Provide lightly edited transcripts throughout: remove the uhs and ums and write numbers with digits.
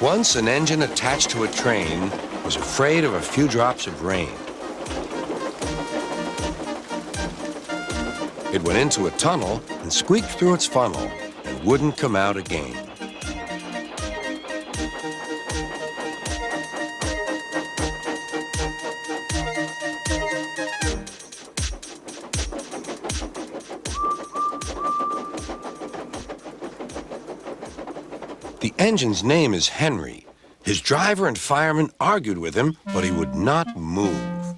Once an engine attached to a train was afraid of a few drops of rain. It went into a tunnel and squeaked through its funnel and wouldn't come out again. The engine's name is Henry. His driver and fireman argued with him, but he would not move.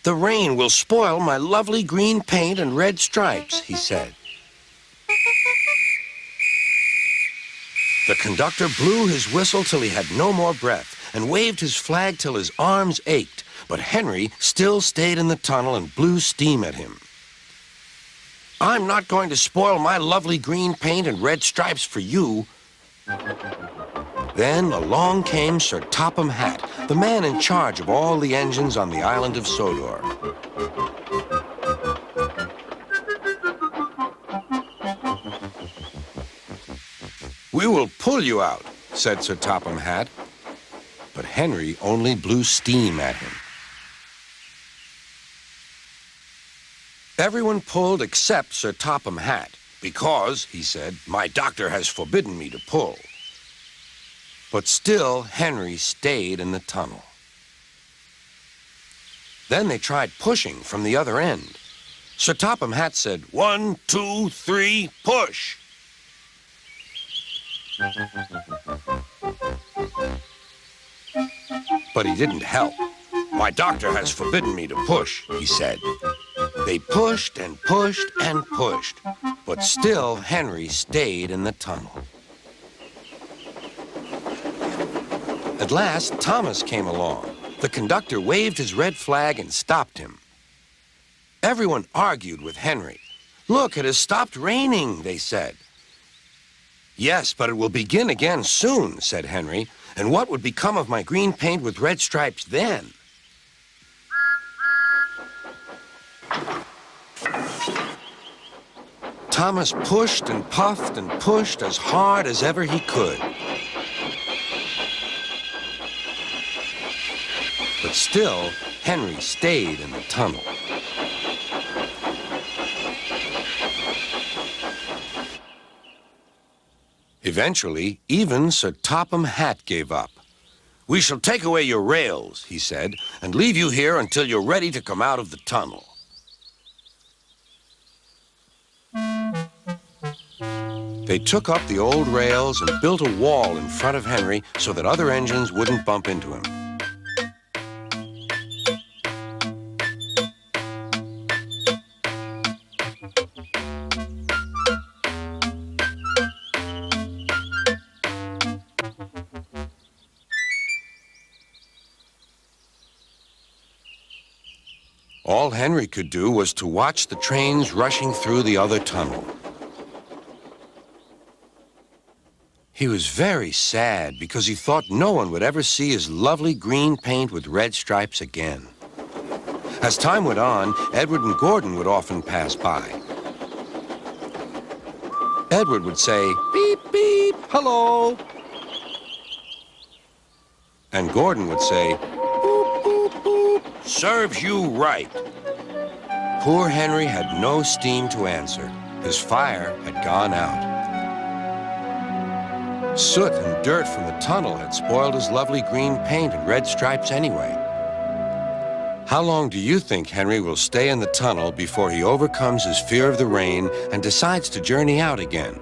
"The rain will spoil my lovely green paint and red stripes," he said. The conductor blew his whistle till he had no more breath and waved his flag till his arms ached, but Henry still stayed in the tunnel and blew steam at him. "I'm not going to spoil my lovely green paint and red stripes for you." Then along came Sir Topham Hatt, the man in charge of all the engines on the island of Sodor. "We will pull you out," said Sir Topham Hatt, but Henry only blew steam at him. Everyone pulled except Sir Topham Hatt, because, he said, "my doctor has forbidden me to pull." But still, Henry stayed in the tunnel. Then they tried pushing from the other end. Sir Topham Hatt said, "1, 2, 3, push!" But he didn't help. "My doctor has forbidden me to push," he said. They pushed and pushed and pushed, but still Henry stayed in the tunnel. At last, Thomas came along. The conductor waved his red flag and stopped him. Everyone argued with Henry. "Look, it has stopped raining," they said. "Yes, but it will begin again soon," said Henry. "And what would become of my green paint with red stripes then?" Thomas pushed and puffed and pushed as hard as ever he could. But still, Henry stayed in the tunnel. Eventually, even Sir Topham Hatt gave up. "We shall take away your rails," he said, "and leave you here until you're ready to come out of the tunnel." They took up the old rails and built a wall in front of Henry so that other engines wouldn't bump into him. All Henry could do was to watch the trains rushing through the other tunnel. He was very sad because he thought no one would ever see his lovely green paint with red stripes again. As time went on, Edward and Gordon would often pass by. Edward would say, "Beep, beep, hello." And Gordon would say, "Boop, boop, boop, serves you right." Poor Henry had no steam to answer. His fire had gone out. Soot and dirt from the tunnel had spoiled his lovely green paint and red stripes anyway. How long do you think Henry will stay in the tunnel before he overcomes his fear of the rain and decides to journey out again?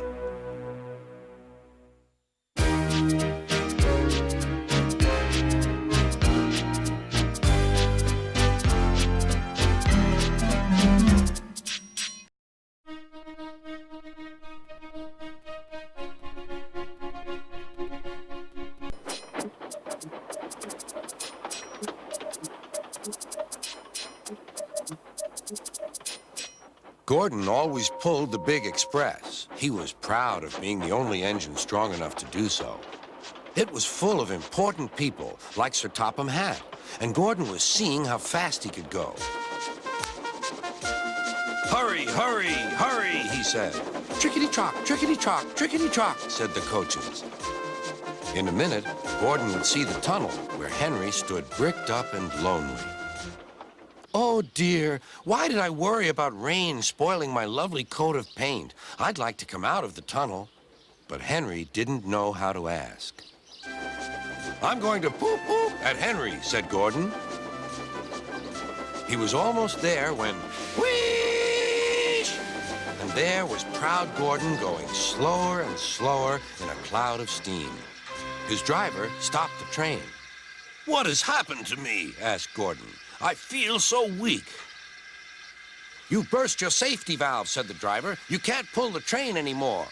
Gordon always pulled the big express. He was proud of being the only engine strong enough to do so. It was full of important people, like Sir Topham Hatt, and Gordon was seeing how fast he could go. "Hurry, hurry, hurry," he said. Trickety-trock, trickety-trock, trickety-trock, said the coaches. In a minute, Gordon would see the tunnel where Henry stood bricked up and lonely. Oh, dear, why did I worry about rain spoiling my lovely coat of paint? I'd like to come out of the tunnel. But Henry didn't know how to ask. I'm going to poop at Henry, said Gordon. He was almost there when, whoosh! And there was proud Gordon going slower and slower in a cloud of steam. His driver stopped the train. What has happened to me? Asked Gordon. I feel so weak. You burst your safety valve, said the driver. You can't pull the train anymore.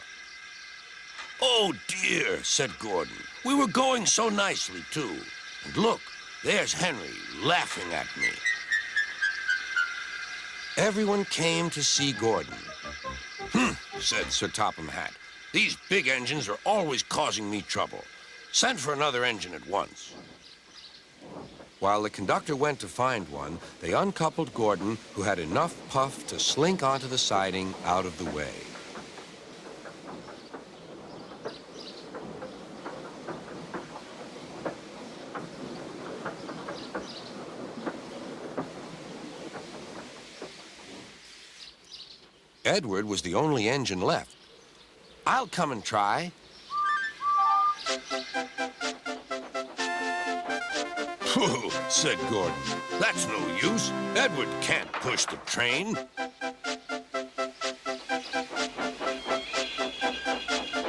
Oh, dear, said Gordon. We were going so nicely, too. And look, there's Henry laughing at me. Everyone came to see Gordon. Said Sir Topham Hatt. These big engines are always causing me trouble. Send for another engine at once. While the conductor went to find one, they uncoupled Gordon, who had enough puff to slink onto the siding out of the way. Edward was the only engine left. I'll come and try. Pooh, said Gordon. That's no use. Edward can't push the train.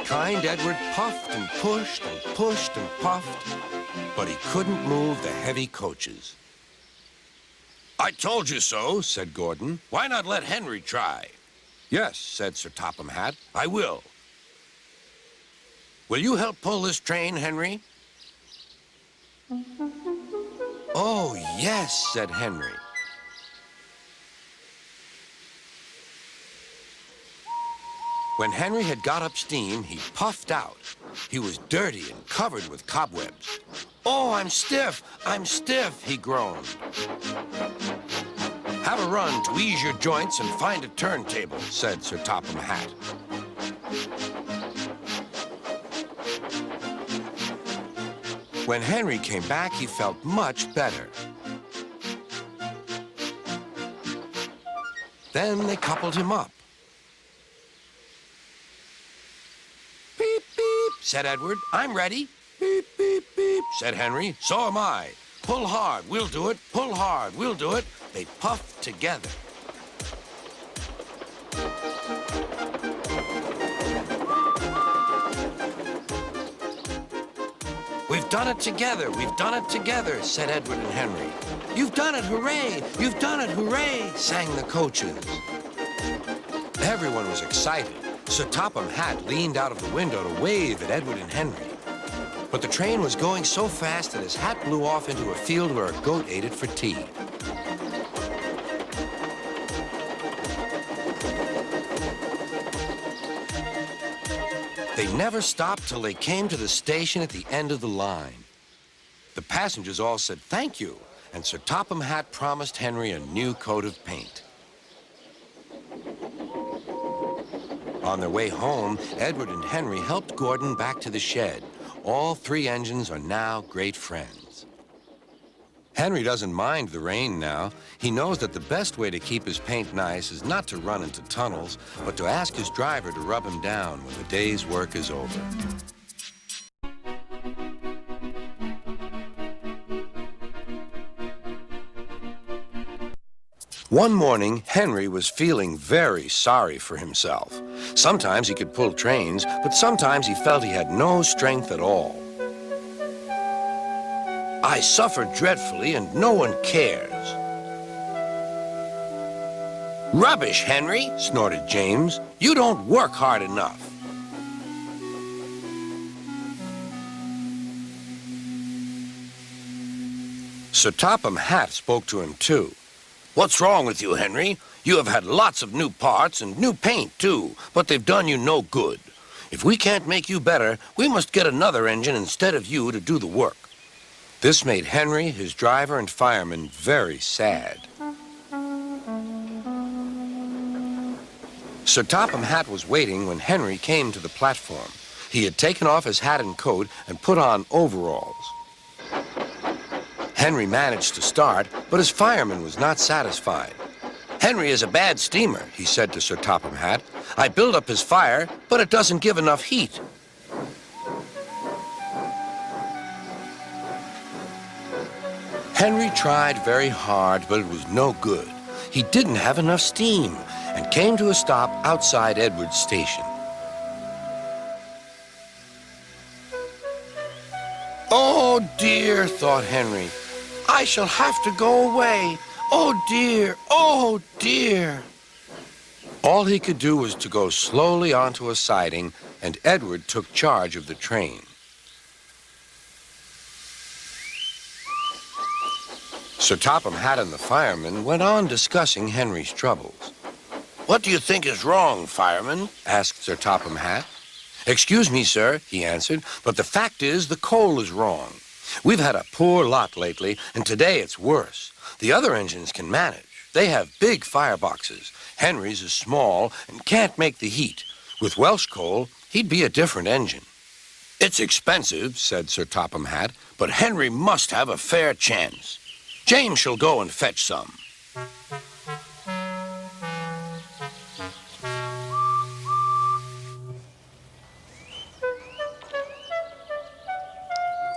Kind Edward puffed and pushed and pushed and puffed, but he couldn't move the heavy coaches. I told you so, said Gordon. Why not let Henry try? Yes, said Sir Topham Hatt, I will. Will you help pull this train, Henry? Oh, yes, said Henry. When Henry had got up steam, he puffed out. He was dirty and covered with cobwebs. Oh, I'm stiff, he groaned. Have a run to ease your joints and find a turntable, said Sir Topham Hatt. When Henry came back, he felt much better. Then they coupled him up. Beep, beep, said Edward. I'm ready. Beep, beep, beep, said Henry. So am I. Pull hard, we'll do it. Pull hard, we'll do it. They puffed together. We've done it together, we've done it together, said Edward and Henry. You've done it, hooray! You've done it, hooray! Sang the coaches. Everyone was excited. Sir Topham Hatt leaned out of the window to wave at Edward and Henry. But the train was going so fast that his hat blew off into a field where a goat ate it for tea. They never stopped till they came to the station at the end of the line. The passengers all said thank you, and Sir Topham Hatt promised Henry a new coat of paint. On their way home, Edward and Henry helped Gordon back to the shed. All three engines are now great friends. Henry doesn't mind the rain now. He knows that the best way to keep his paint nice is not to run into tunnels, but to ask his driver to rub him down when the day's work is over. One morning, Henry was feeling very sorry for himself. Sometimes he could pull trains, but sometimes he felt he had no strength at all. I suffer dreadfully and no one cares. Rubbish, Henry, snorted James. You don't work hard enough. Sir Topham Hatt spoke to him too. What's wrong with you, Henry? You have had lots of new parts and new paint too, but they've done you no good. If we can't make you better, we must get another engine instead of you to do the work. This made Henry, his driver, and fireman very sad. Sir Topham Hatt was waiting when Henry came to the platform. He had taken off his hat and coat and put on overalls. Henry managed to start, but his fireman was not satisfied. "Henry is a bad steamer," he said to Sir Topham Hatt. "I build up his fire, but it doesn't give enough heat." Henry tried very hard, but it was no good. He didn't have enough steam and came to a stop outside Edward's station. "Oh, dear," thought Henry. "I shall have to go away. Oh, dear. Oh, dear." All he could do was to go slowly onto a siding, and Edward took charge of the train. Sir Topham Hatt and the fireman went on discussing Henry's troubles. "What do you think is wrong, fireman?" asked Sir Topham Hatt. "Excuse me, sir," he answered, "but the fact is the coal is wrong. We've had a poor lot lately, and today it's worse. The other engines can manage. They have big fireboxes. Henry's is small and can't make the heat. With Welsh coal, he'd be a different engine." "It's expensive," said Sir Topham Hatt, "but Henry must have a fair chance. James shall go and fetch some."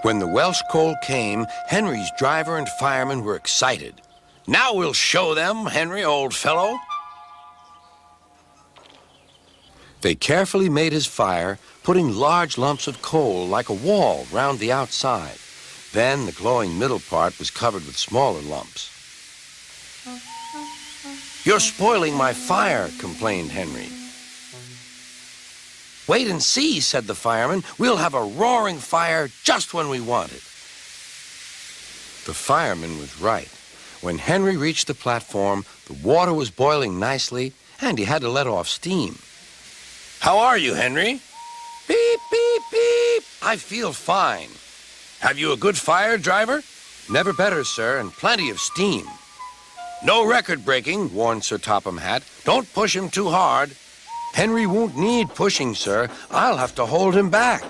When the Welsh coal came, Henry's driver and fireman were excited. "Now we'll show them, Henry, old fellow." They carefully made his fire, putting large lumps of coal like a wall round the outside. Then the glowing middle part was covered with smaller lumps. "You're spoiling my fire," complained Henry. "Wait and see," said the fireman. "We'll have a roaring fire just when we want it." The fireman was right. When Henry reached the platform, the water was boiling nicely, and he had to let off steam. "How are you, Henry?" "Beep, beep, beep. I feel fine." "Have you a good fire, driver?" "Never better, sir, and plenty of steam." "No record breaking," warned Sir Topham Hatt. "Don't push him too hard." "Henry won't need pushing, sir. I'll have to hold him back."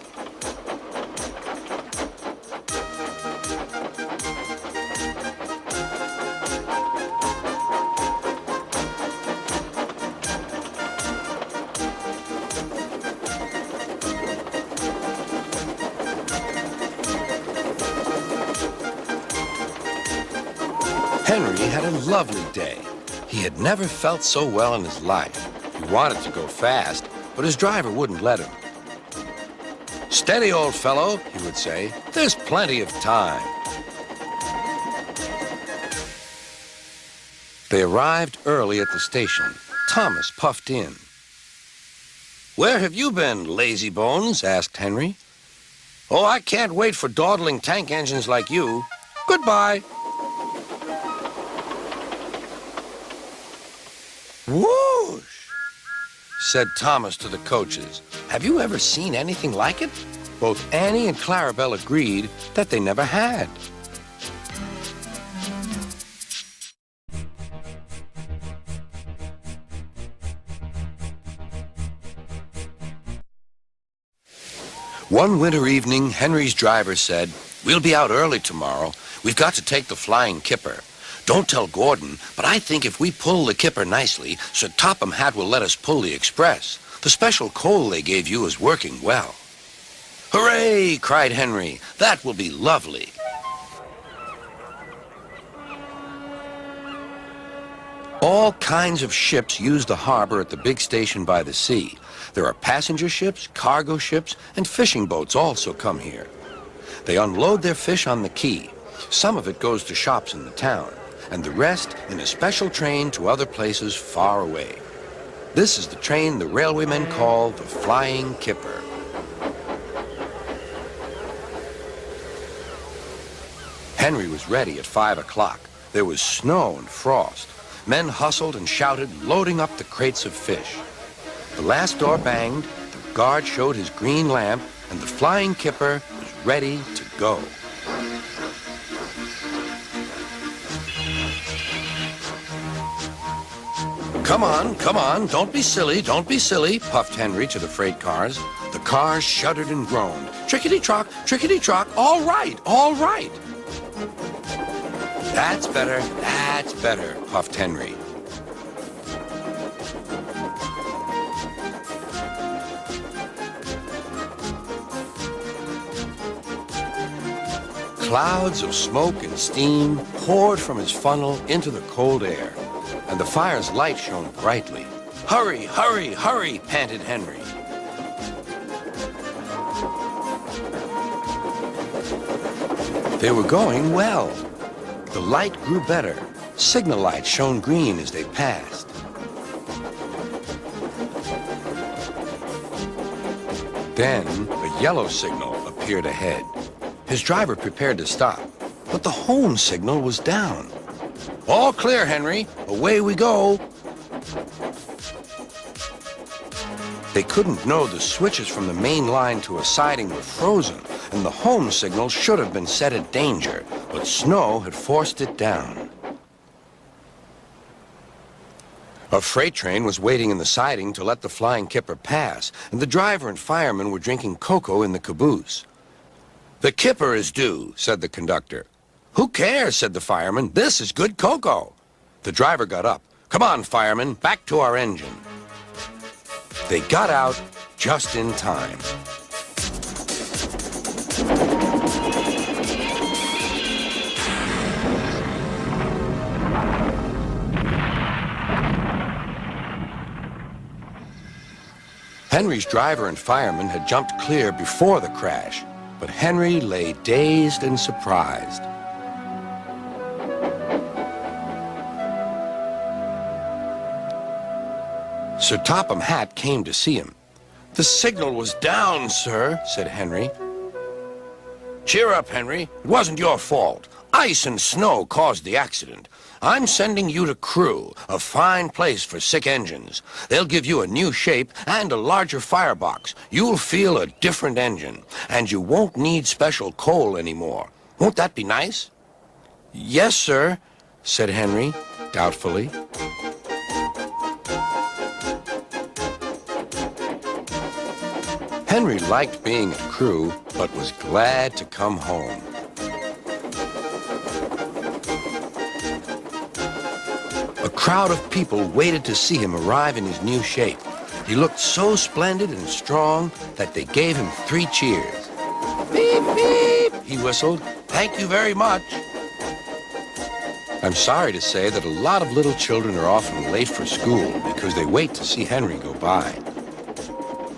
Henry had a lovely day. He had never felt so well in his life. He wanted to go fast, but his driver wouldn't let him. "Steady, old fellow," he would say. "There's plenty of time." They arrived early at the station. Thomas puffed in. "Where have you been, lazy bones?" asked Henry. "Oh, I can't wait for dawdling tank engines like you. Goodbye." "Whoosh," said Thomas to the coaches. "Have you ever seen anything like it?" Both Annie and Clarabelle agreed that they never had. One winter evening, Henry's driver said, "We'll be out early tomorrow. We've got to take the Flying Kipper. Don't tell Gordon, but I think if we pull the Kipper nicely, Sir Topham Hatt will let us pull the Express. The special coal they gave you is working well." "Hooray!" cried Henry. "That will be lovely." All kinds of ships use the harbor at the big station by the sea. There are passenger ships, cargo ships, and fishing boats also come here. They unload their fish on the quay. Some of it goes to shops in the town, and the rest in a special train to other places far away. This is the train the railwaymen call the Flying Kipper. Henry was ready at 5 o'clock. There was snow and frost. Men hustled and shouted, loading up the crates of fish. The last door banged, the guard showed his green lamp, and the Flying Kipper was ready to go. Come on, don't be silly, puffed Henry to the freight cars. The cars shuddered and groaned. Trickety-trock, all right, all right. That's better, puffed Henry. Clouds of smoke and steam poured from his funnel into the cold air, and the fire's light shone brightly. Hurry, hurry, hurry, panted Henry. They were going well. The light grew better. Signal lights shone green as they passed. Then a yellow signal appeared ahead. His driver prepared to stop, but the home signal was down. All clear, Henry. Away we go. They couldn't know the switches from the main line to a siding were frozen, and the home signal should have been set at danger, but snow had forced it down. A freight train was waiting in the siding to let the Flying Kipper pass, and the driver and fireman were drinking cocoa in the caboose. The Kipper is due, said the conductor. Who cares, said the fireman. This is good cocoa. The driver got up. Come on, fireman, back to our engine. They got out just in time. Henry's driver and fireman had jumped clear before the crash, but Henry lay dazed and surprised. Sir Topham Hatt came to see him. The signal was down, sir, said Henry. Cheer up, Henry. It wasn't your fault. Ice and snow caused the accident. I'm sending you to Crewe, a fine place for sick engines. They'll give you a new shape and a larger firebox. You'll feel a different engine, and you won't need special coal anymore. Won't that be nice? Yes, sir, said Henry, doubtfully. Henry liked being at Crewe, but was glad to come home. A crowd of people waited to see him arrive in his new shape. He looked so splendid and strong that they gave him 3 cheers. Beep, beep, he whistled. Thank you very much. I'm sorry to say that a lot of little children are often late for school because they wait to see Henry go by.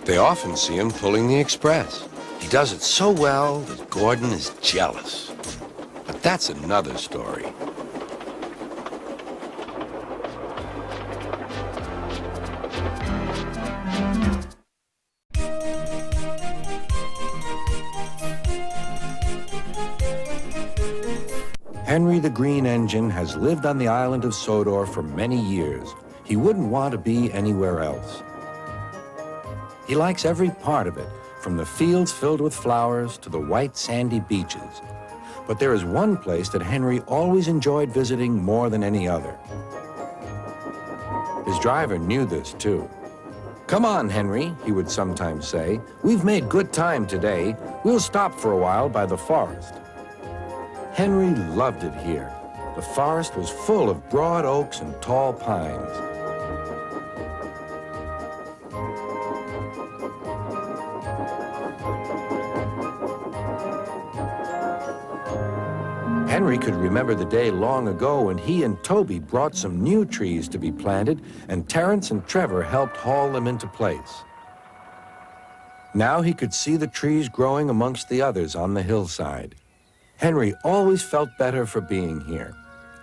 They often see him pulling the express. He does it so well that Gordon is jealous. But that's another story. Henry the Green Engine has lived on the island of Sodor for many years. He wouldn't want to be anywhere else. He likes every part of it, from the fields filled with flowers to the white sandy beaches. But there is one place that Henry always enjoyed visiting more than any other. His driver knew this too. Come on, Henry, he would sometimes say. We've made good time today. We'll stop for a while by the forest. Henry loved it here. The forest was full of broad oaks and tall pines. Henry could remember the day long ago when he and Toby brought some new trees to be planted, and Terence and Trevor helped haul them into place. Now he could see the trees growing amongst the others on the hillside. Henry always felt better for being here.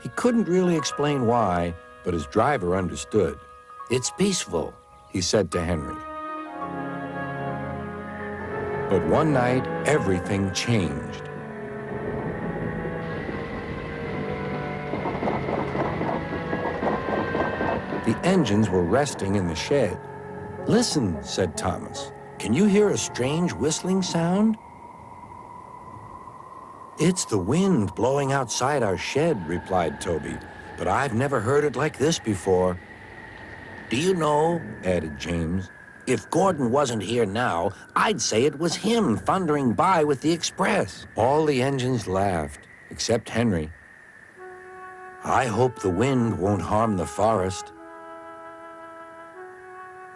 He couldn't really explain why, but his driver understood. It's peaceful, he said to Henry. But one night, everything changed. The engines were resting in the shed. Listen, said Thomas. Can you hear a strange whistling sound? It's the wind blowing outside our shed, replied Toby, but I've never heard it like this before. Do you know, added James, if Gordon wasn't here now, I'd say it was him thundering by with the express. All the engines laughed, except Henry. I hope the wind won't harm the forest.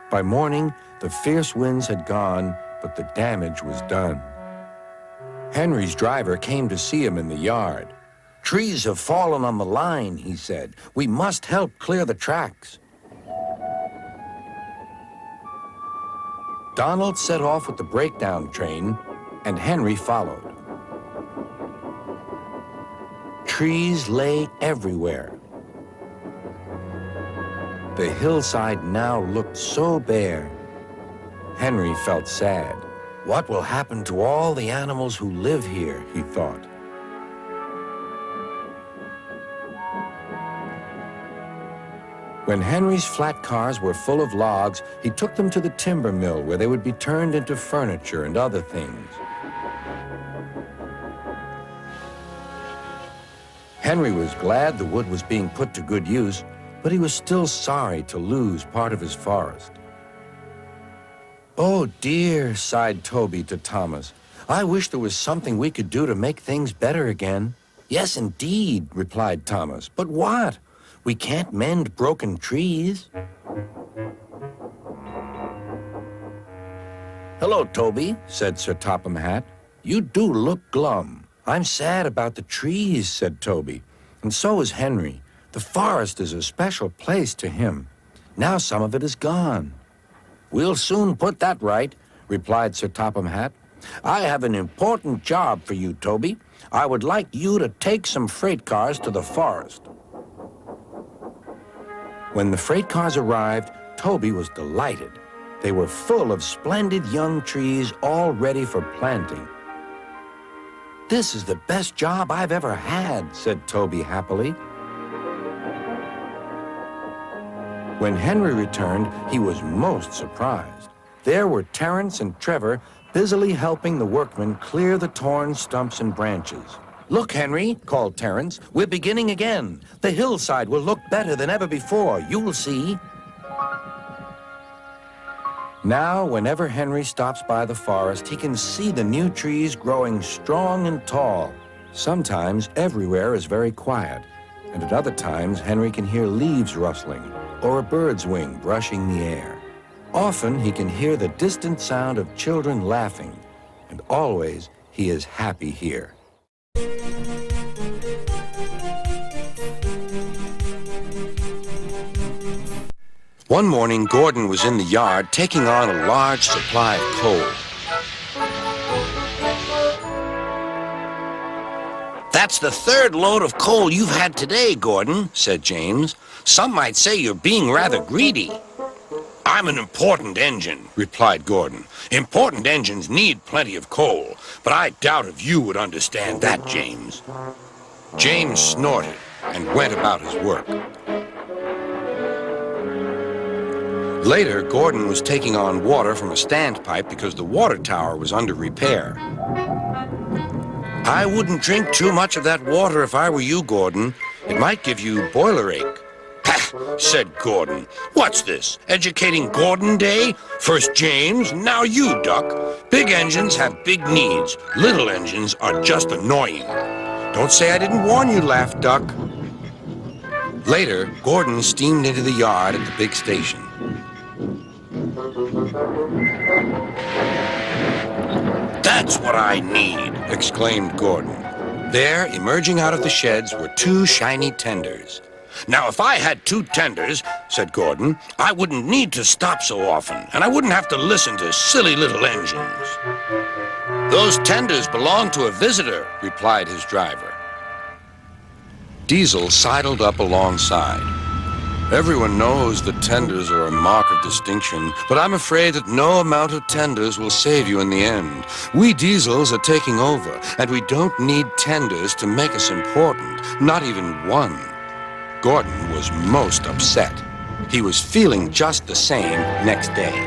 By morning, the fierce winds had gone, but the damage was done. Henry's driver came to see him in the yard. Trees have fallen on the line, he said. We must help clear the tracks. Donald set off with the breakdown train, and Henry followed. Trees lay everywhere. The hillside now looked so bare. Henry felt sad. What will happen to all the animals who live here, he thought. When Henry's flat cars were full of logs, he took them to the timber mill where they would be turned into furniture and other things. Henry was glad the wood was being put to good use, but he was still sorry to lose part of his forest. "Oh dear," sighed Toby to Thomas. "I wish there was something we could do to make things better again." "Yes, indeed," replied Thomas. "But what? We can't mend broken trees." "Hello, Toby," said Sir Topham Hatt. "You do look glum." "I'm sad about the trees," said Toby. "And so is Henry. The forest is a special place to him. Now some of it is gone." "We'll soon put that right," replied Sir Topham Hatt. "I have an important job for you, Toby. I would like you to take some freight cars to the forest." When the freight cars arrived, Toby was delighted. They were full of splendid young trees all ready for planting. "This is the best job I've ever had," said Toby happily. When Henry returned, he was most surprised. There were Terence and Trevor busily helping the workmen clear the torn stumps and branches. "Look, Henry," called Terence, "we're beginning again. The hillside will look better than ever before. You'll see." Now, whenever Henry stops by the forest, he can see the new trees growing strong and tall. Sometimes everywhere is very quiet, and at other times Henry can hear leaves rustling or a bird's wing brushing the air. Often he can hear the distant sound of children laughing, and always he is happy here. One morning, Gordon was in the yard taking on a large supply of coal. "That's the third load of coal you've had today, Gordon," said James. "Some might say you're being rather greedy." "I'm an important engine," replied Gordon. "Important engines need plenty of coal, but I doubt if you would understand that, James." James snorted and went about his work. Later, Gordon was taking on water from a standpipe because the water tower was under repair. "I wouldn't drink too much of that water if I were you, Gordon. It might give you boiler ache." "Pah," said Gordon. "What's this, educating Gordon Day? First James, now you, Duck. Big engines have big needs. Little engines are just annoying." "Don't say I didn't warn you," laughed Duck. Later, Gordon steamed into the yard at the big station. "That's what I need," exclaimed Gordon. There, emerging out of the sheds, were two shiny tenders. "Now, if I had two tenders," said Gordon, "I wouldn't need to stop so often, and I wouldn't have to listen to silly little engines." "Those tenders belong to a visitor," replied his driver. Diesel sidled up alongside. "Everyone knows that tenders are a mark of distinction, but I'm afraid that no amount of tenders will save you in the end. We Diesels are taking over, and we don't need tenders to make us important, not even one." Gordon was most upset. He was feeling just the same next day.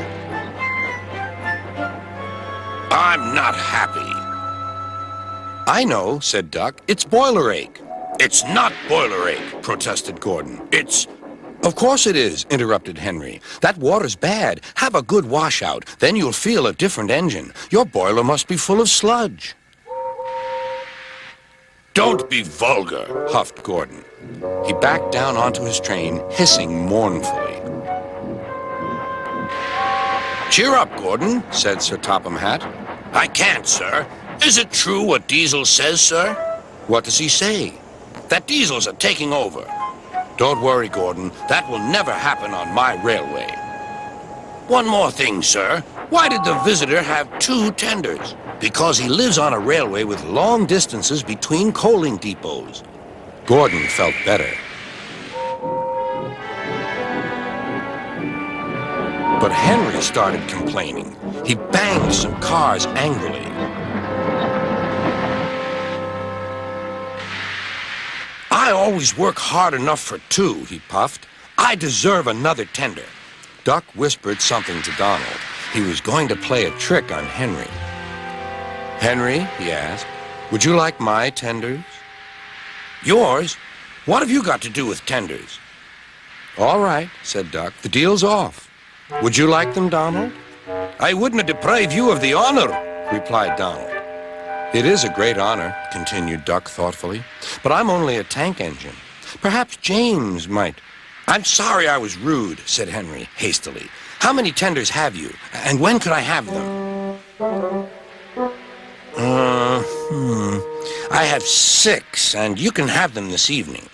"I'm not happy." "I know," said Duck. "It's boiler ache." "It's not boiler ache," protested Gordon. Of course it is, interrupted Henry. That water's bad. Have a good washout. Then you'll feel a different engine. Your boiler must be full of sludge. Don't be vulgar, huffed Gordon. He backed down onto his train, hissing mournfully. Cheer up, Gordon, said Sir Topham Hatt. I can't, sir. Is it true what Diesel says, sir? What does he say? That Diesels are taking over. Don't worry, Gordon. That will never happen on my railway. One more thing, sir. Why did the visitor have 2 tenders? Because he lives on a railway with long distances between coaling depots. Gordon felt better. But Henry started complaining. He banged some cars angrily. I always work hard enough for 2, he puffed. I deserve another tender. Duck whispered something to Donald. He was going to play a trick on Henry. Henry, he asked, would you like my tenders? Yours? What have you got to do with tenders? All right, said Duck. The deal's off. Would you like them, Donald? I wouldn't deprive you of the honor, replied Donald. It is a great honor, continued Duck thoughtfully, but I'm only a tank engine. Perhaps James might. I'm sorry I was rude, said Henry hastily. How many tenders have you, and when could I have them? I have 6, and you can have them this evening.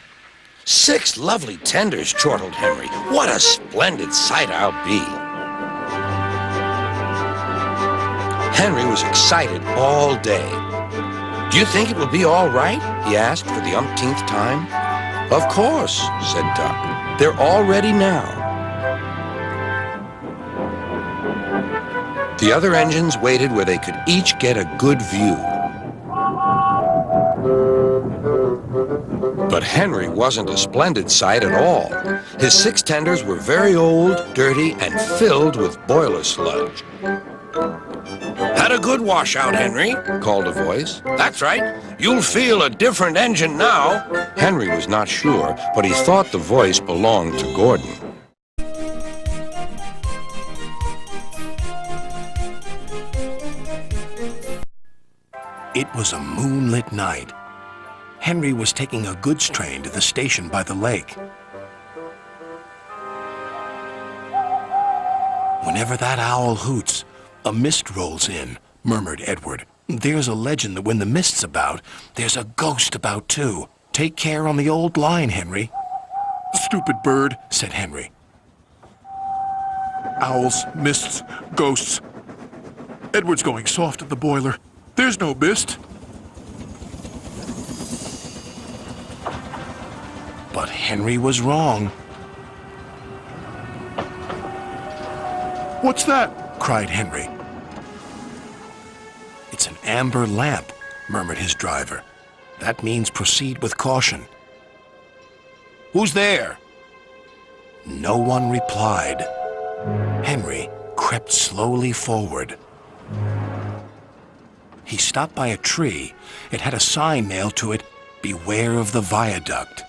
6 lovely tenders, chortled Henry. What a splendid sight I'll be. Henry was excited all day. Do you think it will be all right? He asked for the umpteenth time. Of course, said Duck. They're all ready now. The other engines waited where they could each get a good view. But Henry wasn't a splendid sight at all. His 6 tenders were very old, dirty, and filled with boiler sludge. Had a good washout, Henry, called a voice. That's right. You'll feel a different engine now. Henry was not sure, but he thought the voice belonged to Gordon. It was a moonlit night. Henry was taking a goods train to the station by the lake. Whenever that owl hoots, a mist rolls in, murmured Edward. There's a legend that when the mist's about, there's a ghost about too. Take care on the old line, Henry. Stupid bird, said Henry. Owls, mists, ghosts. Edward's going soft at the boiler. There's no mist. But Henry was wrong. What's that? Cried Henry. It's an amber lamp, murmured his driver. That means proceed with caution. Who's there? No one replied. Henry crept slowly forward. He stopped by a tree. It had a sign nailed to it, "Beware of the viaduct."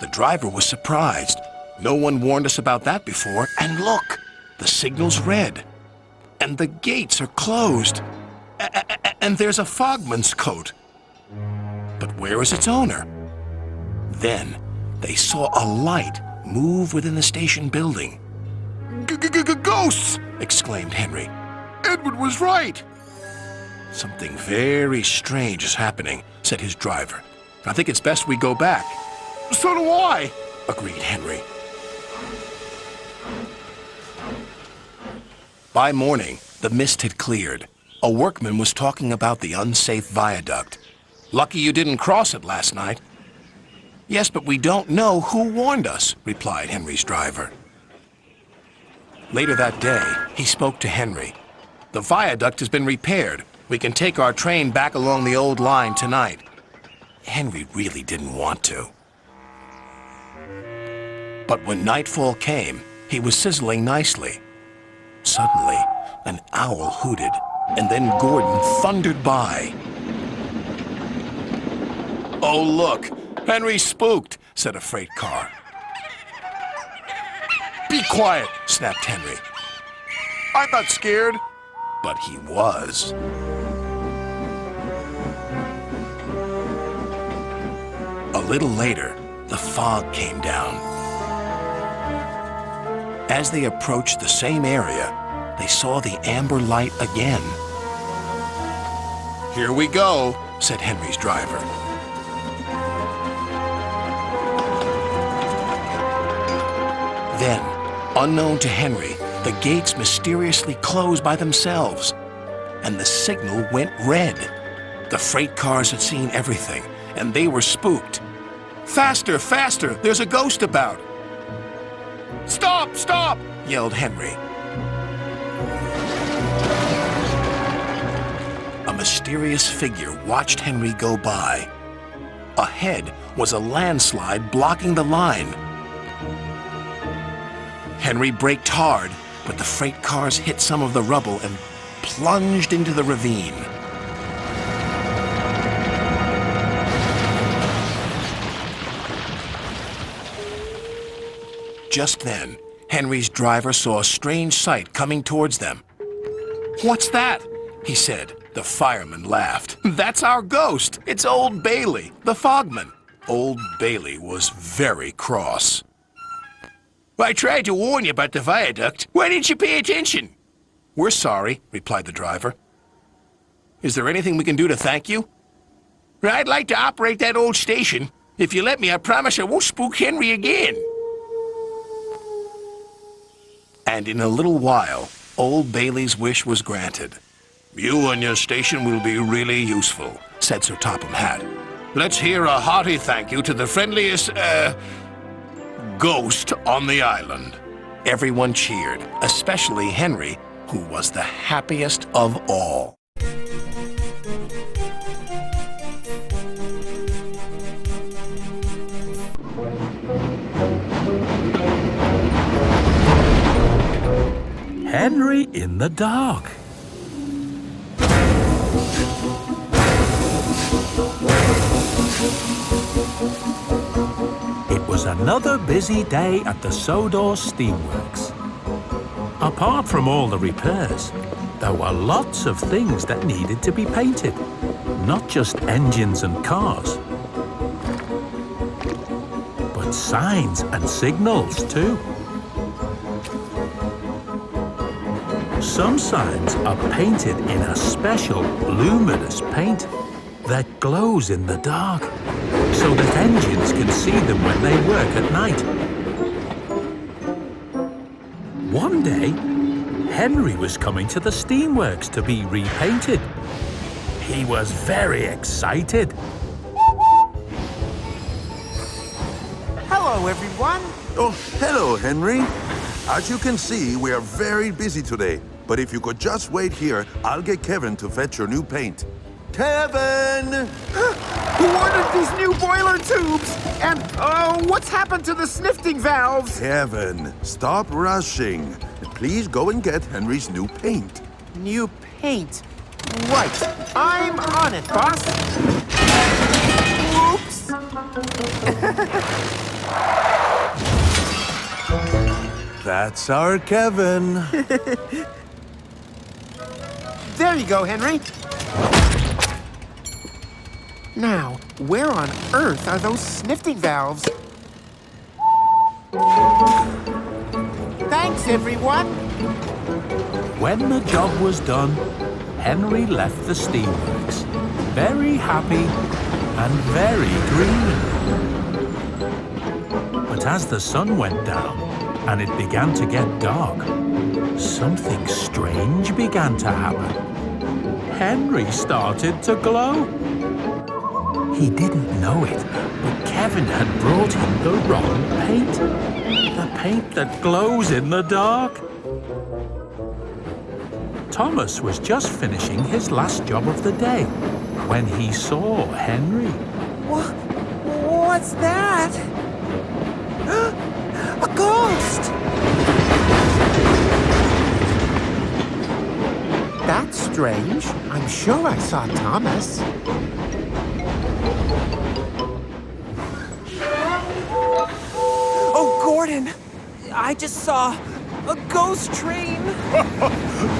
The driver was surprised. No one warned us about that before. And look, the signal's red. And the gates are closed. And there's a fogman's coat. But where is its owner? Then they saw a light move within the station building. Ghosts! Exclaimed Henry. Edward was right. Something very strange is happening, said his driver. I think it's best we go back. So do I, agreed Henry. By morning, the mist had cleared. A workman was talking about the unsafe viaduct. Lucky you didn't cross it last night. Yes, but we don't know who warned us, replied Henry's driver. Later that day, he spoke to Henry. The viaduct has been repaired. We can take our train back along the old line tonight. Henry really didn't want to. But when nightfall came, he was sizzling nicely. Suddenly, an owl hooted, and then Gordon thundered by. "Oh, look, Henry's spooked," said a freight car. Be quiet. snapped Henry. I'm not scared. But he was. A little later, the fog came down. As they approached the same area, they saw the amber light again. "Here we go," said Henry's driver. Then, unknown to Henry, the gates mysteriously closed by themselves, and the signal went red. The freight cars had seen everything, and they were spooked. "Faster, faster! There's a ghost about!" "Stop, stop!" yelled Henry. A mysterious figure watched Henry go by. Ahead was a landslide blocking the line. Henry braked hard, but the freight cars hit some of the rubble and plunged into the ravine. Just then, Henry's driver saw a strange sight coming towards them. "What's that?" he said. The fireman laughed. "That's our ghost. It's Old Bailey, the fogman." Old Bailey was very cross. "I tried to warn you about the viaduct. Why didn't you pay attention?" "We're sorry," replied the driver. "Is there anything we can do to thank you?" "I'd like to operate that old station. If you let me, I promise I won't spook Henry again." And in a little while, Old Bailey's wish was granted. "You and your station will be really useful," said Sir Topham Hatt. "Let's hear a hearty thank you to the friendliest, ghost on the island." Everyone cheered, especially Henry, who was the happiest of all. Henry in the dark. It was another busy day at the Sodor Steamworks. Apart from all the repairs, there were lots of things that needed to be painted. Not just engines and cars, but signs and signals too. Some signs are painted in a special luminous paint that glows in the dark, so that engines can see them when they work at night. One day, Henry was coming to the steamworks to be repainted. He was very excited. Hello, everyone. Oh, hello, Henry. As you can see, we are very busy today. But if you could just wait here, I'll get Kevin to fetch your new paint. Kevin! Who ordered these new boiler tubes? And, what's happened to the snifting valves? Kevin, stop rushing. Please go and get Henry's new paint. New paint. Right. I'm on it, boss. Oops. That's our Kevin. There you go, Henry. Now, where on earth are those snifting valves? Thanks, everyone. When the job was done, Henry left the steamworks, very happy and very green. But as the sun went down and it began to get dark, something strange began to happen. Henry started to glow. He didn't know it, but Kevin had brought him the wrong paint. The paint that glows in the dark. Thomas was just finishing his last job of the day when he saw Henry. What's that? A ghost! That's strange. I'm sure I saw Thomas. Oh, Gordon! I just saw a ghost train.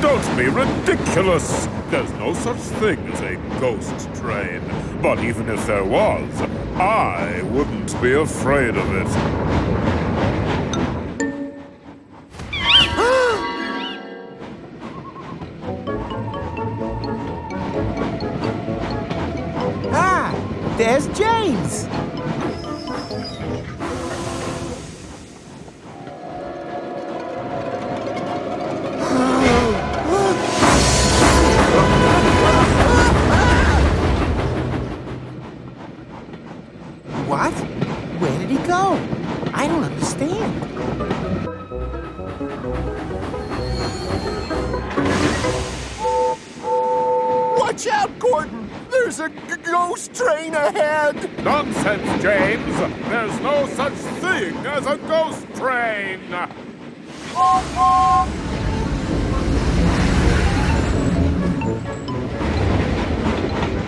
Don't be ridiculous. There's no such thing as a ghost train. But even if there was, I wouldn't be afraid of it. Ah, there's James. What? Where did he go? I don't understand. Watch out, Gordon! There's a ghost train ahead! Nonsense, James. There's no such thing as a ghost train.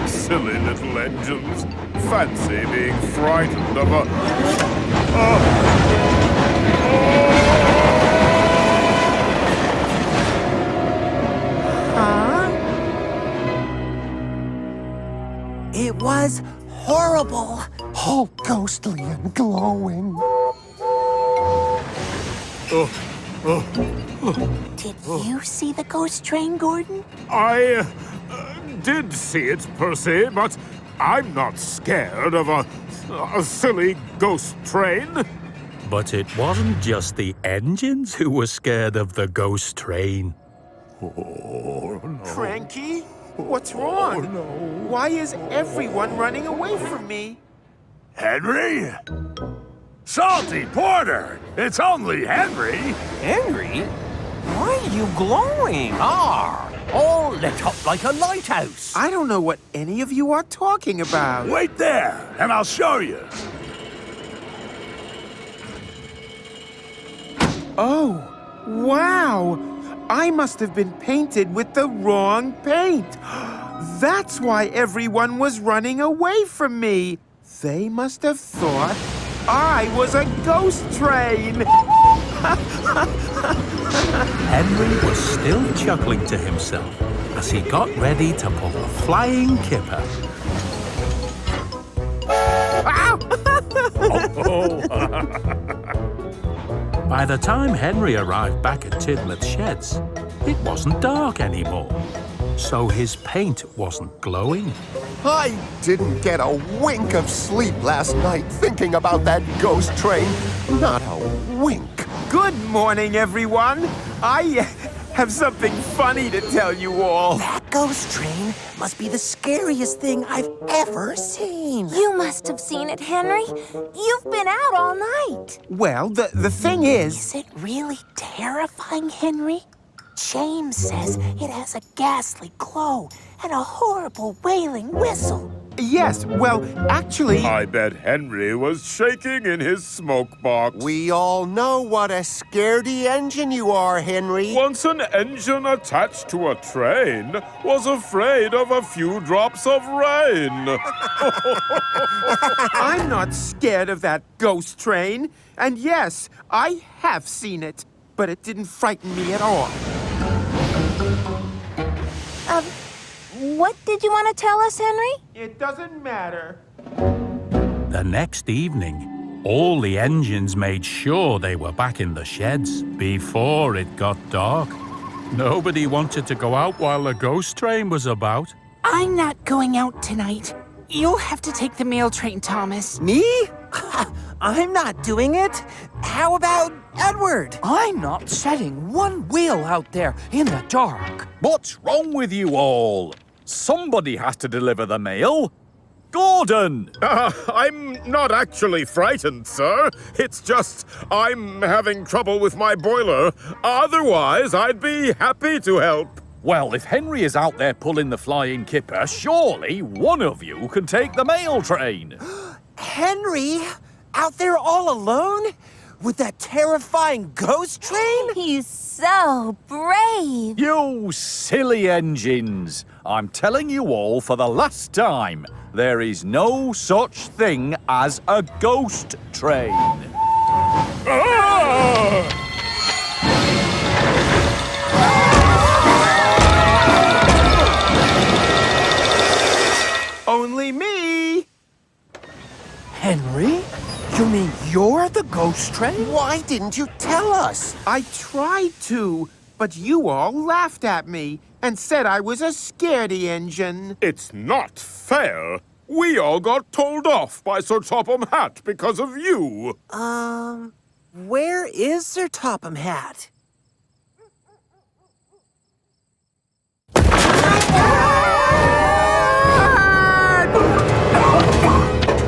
Silly little engines. Fancy being frightened of a... It was horrible. All ghostly and glowing. Did you see the ghost train, Gordon? I did see it, Percy, but I'm not scared of a silly ghost train. But it wasn't just the engines who were scared of the ghost train. Cranky? What's wrong? Why is everyone running away from me? Henry? Salty Porter! It's only Henry! Henry? Why are you glowing? All lit up like a lighthouse. I don't know what any of you are talking about. Wait there, and I'll show you. Oh, wow! I must have been painted with the wrong paint. That's why everyone was running away from me. They must have thought I was a ghost train. Henry was still chuckling to himself as he got ready to pull the Flying Kipper. By the time Henry arrived back at Tidmouth Sheds, it wasn't dark anymore, so his paint wasn't glowing. I didn't get a wink of sleep last night thinking about that ghost train. Not a wink. Good morning, everyone. I have something funny to tell you all. That ghost train must be the scariest thing I've ever seen. You must have seen it, Henry. You've been out all night. Well, the thing is... Is it really terrifying, Henry? James says it has a ghastly glow and a horrible wailing whistle. Yes, well, actually... I bet Henry was shaking in his smoke box. We all know what a scaredy engine you are, Henry. Once an engine attached to a train was afraid of a few drops of rain. I'm not scared of that ghost train. And yes, I have seen it, but it didn't frighten me at all. What did you want to tell us, Henry? It doesn't matter. The next evening, all the engines made sure they were back in the sheds before it got dark. Nobody wanted to go out while the ghost train was about. I'm not going out tonight. You'll have to take the mail train, Thomas. Me? I'm not doing it. How about Edward? I'm not setting one wheel out there in the dark. What's wrong with you all? Somebody has to deliver the mail. Gordon! I'm not actually frightened, sir. It's just I'm having trouble with my boiler. Otherwise, I'd be happy to help. Well, if Henry is out there pulling the Flying Kipper, surely one of you can take the mail train. Henry? Out there all alone? With that terrifying ghost train? He's so brave. You silly engines. I'm telling you all for the last time, there is no such thing as a ghost train. Only me! Henry? You mean you're the ghost train? Why didn't you tell us? I tried to, but you all laughed at me and said I was a scaredy engine. It's not fair. We all got told off by Sir Topham Hatt because of you. Where is Sir Topham Hatt?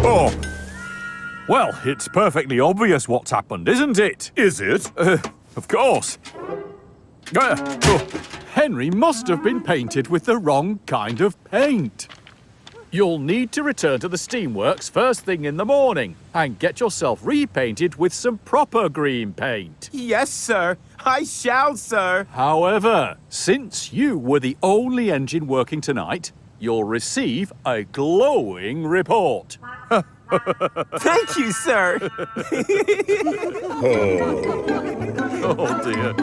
Oh. Well, it's perfectly obvious what's happened, isn't it? Is it? Of course. Henry must have been painted with the wrong kind of paint. You'll need to return to the steamworks first thing in the morning and get yourself repainted with some proper green paint. Yes, sir. I shall, sir. However, since you were the only engine working tonight, you'll receive a glowing report. Thank you, sir. Oh, dear.